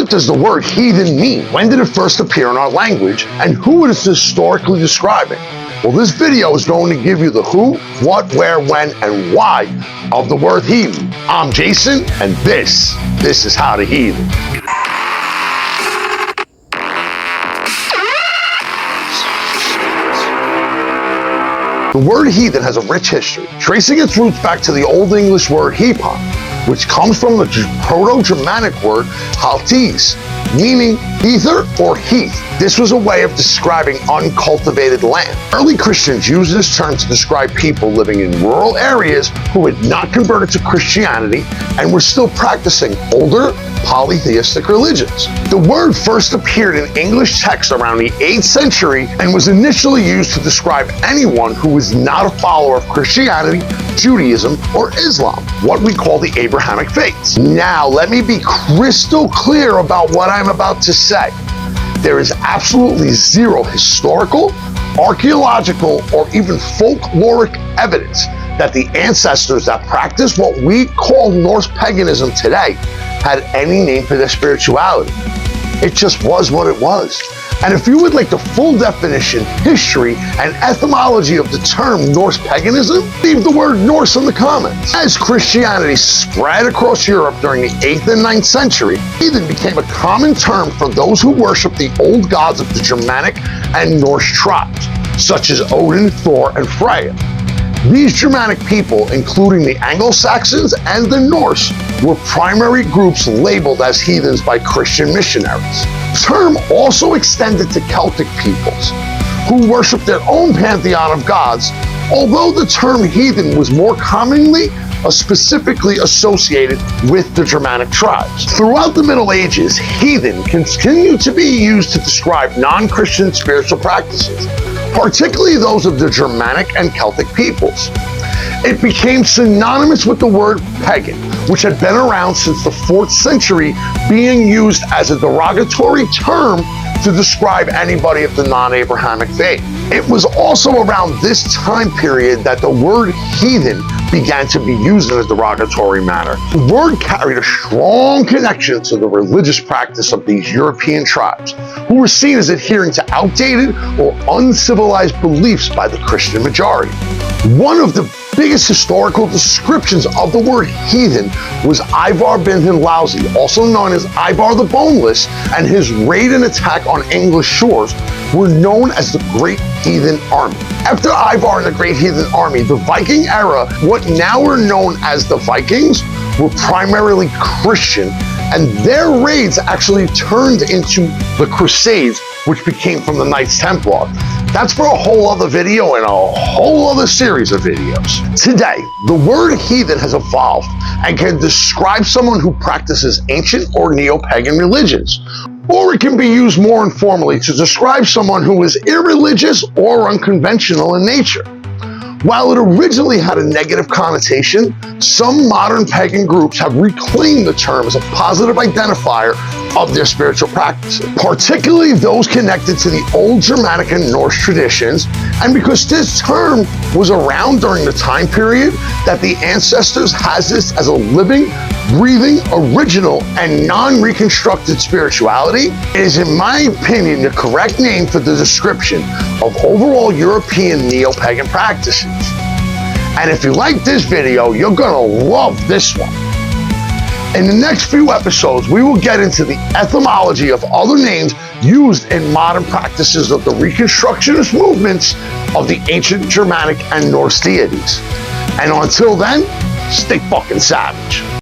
what does the word heathen mean? When did it first appear in our language? And who it is historically describing? Well, this video is going to give you the who, what, where, when, and why of the word heathen. I'm Jason, and this is How to Heathen. The word heathen has a rich history, tracing its roots back to the Old English word hepon, which comes from the Proto-Germanic word haltes, meaning ether or heath. This was a way of describing uncultivated land. Early Christians used this term to describe people living in rural areas who had not converted to Christianity and were still practicing older polytheistic religions. The word first appeared in English texts around the 8th century and was initially used to describe anyone who was not a follower of Christianity, Judaism, or Islam, what we call the Abrahamic faiths. Now, let me be crystal clear about what I'm about to say. There is absolutely zero historical, archaeological, or even folkloric evidence that the ancestors that practiced what we call Norse paganism today had any name for their spirituality. It just was what it was. And if you would like the full definition, history, and etymology of the term Norse paganism, leave the word Norse in the comments. As Christianity spread across Europe during the 8th and 9th century, heathen became a common term for those who worshiped the old gods of the Germanic and Norse tribes, such as Odin, Thor, and Freya. These Germanic people, including the Anglo-Saxons and the Norse, were primary groups labeled as heathens by Christian missionaries. The term also extended to Celtic peoples, who worshiped their own pantheon of gods, although the term heathen was more commonly specifically associated with the Germanic tribes. Throughout the Middle Ages, heathen continued to be used to describe non-Christian spiritual practices, particularly those of the Germanic and Celtic peoples. It became synonymous with the word pagan, which had been around since the 4th century, being used as a derogatory term to describe anybody of the non-Abrahamic faith. It was also around this time period that the word heathen began to be used in a derogatory manner. The word carried a strong connection to the religious practice of these European tribes, who were seen as adhering to outdated or uncivilized beliefs by the Christian majority. One of the biggest historical descriptions of the word heathen was Ivar bin Lausy, also known as Ivar the Boneless, and his raid and attack on English shores were known as the Great Heathen Army. After Ivar and the Great Heathen Army, the Viking era, what now are known as the Vikings, were primarily Christian, and their raids actually turned into the Crusades, which became from the Knights Templar. That's for a whole other video and a whole other series of videos. Today, the word heathen has evolved and can describe someone who practices ancient or neo-pagan religions, or it can be used more informally to describe someone who is irreligious or unconventional in nature. While it originally had a negative connotation, some modern pagan groups have reclaimed the term as a positive identifier of their spiritual practices, particularly those connected to the old Germanic and Norse traditions, and because this term was around during the time period that the ancestors has this as a living, breathing, original, and non-reconstructed spirituality, it is, in my opinion, the correct name for the description of overall European neo-pagan practices. And if you like this video, you're gonna love this one. In the next few episodes, we will get into the etymology of other names used in modern practices of the Reconstructionist movements of the ancient Germanic and Norse deities. And until then, stay fucking savage.